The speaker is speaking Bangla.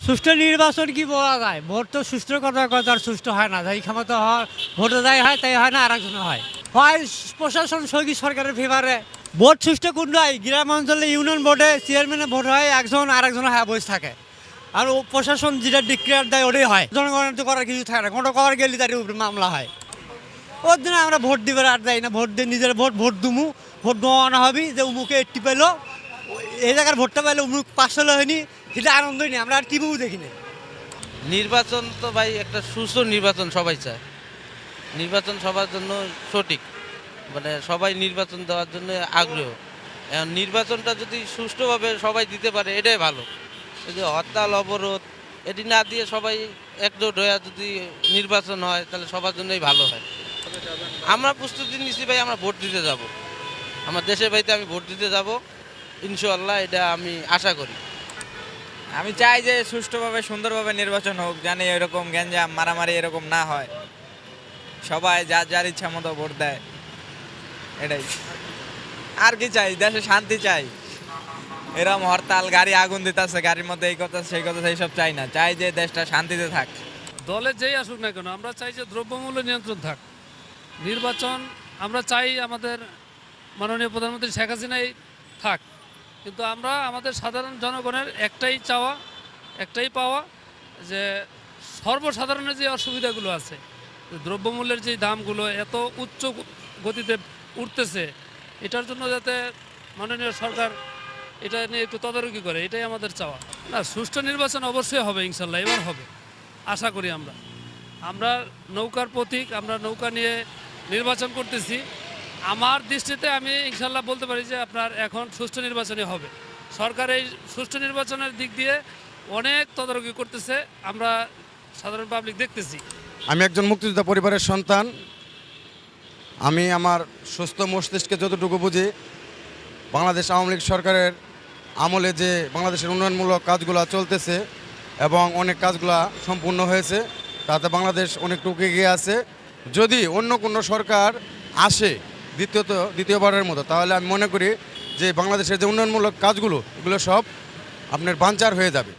সুষ্ঠু নির্বাচন কি বলা যায়? ভোট তো সুষ্ঠুর কথা কয়, তার সুষ্ঠু হয় না। যাই ক্ষমতা হয়, ভোটে যাই হয় তাই হয় না, আরেকজনে হয়। হয় প্রশাসন সঙ্গী সরকারের ফেভারে। ভোট সুষ্ঠু কোন নয়, গ্রাম অঞ্চলে ইউনিয়ন বোর্ডে চেয়ারম্যানের ভোট হয়, একজন আরেকজন হ্যাঁ বসে থাকে। আর ও প্রশাসন যেটা ডিক্লেয়ার দেয় ওটাই হয়। জনগণের তো করার কিছু থাকে না, কোনো করার গেলে তার উপরে মামলা হয়। ওর জন্য আমরা ভোট দিবার আর যাই না, ভোট দিয়ে নিজের ভোট দুমু, ভোট দেওয়ানো হবি যে উমুকে 80 পেলো, এই জায়গার ভোটটা পাইলে উমুক 500 হয়নি, সেটা আনন্দই নেই, আমরা আর টিভিও দেখি না। নির্বাচন তো ভাই একটা সুষ্ঠু নির্বাচন সবাই চায়। নির্বাচন সবার জন্য সঠিক, মানে সবাই নির্বাচন দেওয়ার জন্য আগ্রহ। এখন নির্বাচনটা যদি সুষ্ঠুভাবে সবাই দিতে পারে এটাই ভালো। এই যে হরতাল অবরোধ এটি না দিয়ে সবাই একজোট হয়ে যদি নির্বাচন হয় তাহলে সবার জন্যই ভালো হয়। আমরা প্রস্তুতি নিচ্ছি ভাই, আমরা ভোট দিতে যাব। আমার দেশের বাড়িতে আমি ভোট দিতে যাব ইনশাআল্লাহ, এটা আমি আশা করি। আমি চাই যে সুষ্ঠুভাবে সুন্দরভাবে নির্বাচন হোক, জানি এরকম গ্যাঞ্জাম মারামারি এরকম না হয়, সবাই যার যার ইচ্ছা মতো ভোট দেয়, এটাই। আর কি চাই? দেশে শান্তি চাই। এরকম হরতাল, গাড়ি আগুন দিতেছে, গাড়ির মধ্যে এই কথা সেই কথা এইসব চাই না, চাই যে দেশটা শান্তিতে থাক। দলে যেই আসুক না কেন, আমরা চাই যে দ্রব্যমূল্য নিয়ন্ত্রণ থাক। নির্বাচন আমরা চাই আমাদের মাননীয় প্রধানমন্ত্রী শেখ হাসিনাই থাক, কিন্তু আমরা আমাদের সাধারণ জনগণের একটাই চাওয়া, একটাই পাওয়া, যে সর্বসাধারণের যে অসুবিধাগুলো আছে, দ্রব্যমূল্যের যে দামগুলো এত উচ্চ গতিতে উঠতেছে, এটার জন্য যাতে মাননীয় সরকার এটা নিয়ে একটু তদারকি করে, এটাই আমাদের চাওয়া। না, সুষ্ঠু নির্বাচন অবশ্যই হবে, ইনশাল্লাহ এবার হবে, আশা করি আমরা। আমরা নৌকার প্রতীক, আমরা নৌকা নিয়ে নির্বাচন করতেছি। আমার দৃষ্টিতে আমি ইনশাল্লাহ বলতে পারি যে আপনার এখন সুষ্ঠু নির্বাচনই হবে। সরকার এই সুষ্ঠু নির্বাচনের দিক দিয়ে অনেক তদারকি করতেছে, আমরা সাধারণ পাবলিক দেখতেছি। আমি একজন মুক্তিযোদ্ধা পরিবারের সন্তান। আমি আমার সুস্থ মস্তিষ্কে যতটুকু বুঝি, বাংলাদেশ আওয়ামী লীগ সরকারের আমলে যে বাংলাদেশের উন্নয়নমূলক কাজগুলো চলতেছে এবং অনেক কাজগুলো সম্পূর্ণ হয়েছে, তাতে বাংলাদেশ অনেকটুকু এগিয়ে আছে। যদি অন্য কোনো সরকার আসে দ্বিতীয়বারের মতো, তাহলে আমি মনে করি যে বাংলাদেশের যে উন্নয়নমূলক কাজগুলো এগুলো সব আপনার বানচার হয়ে যাবে।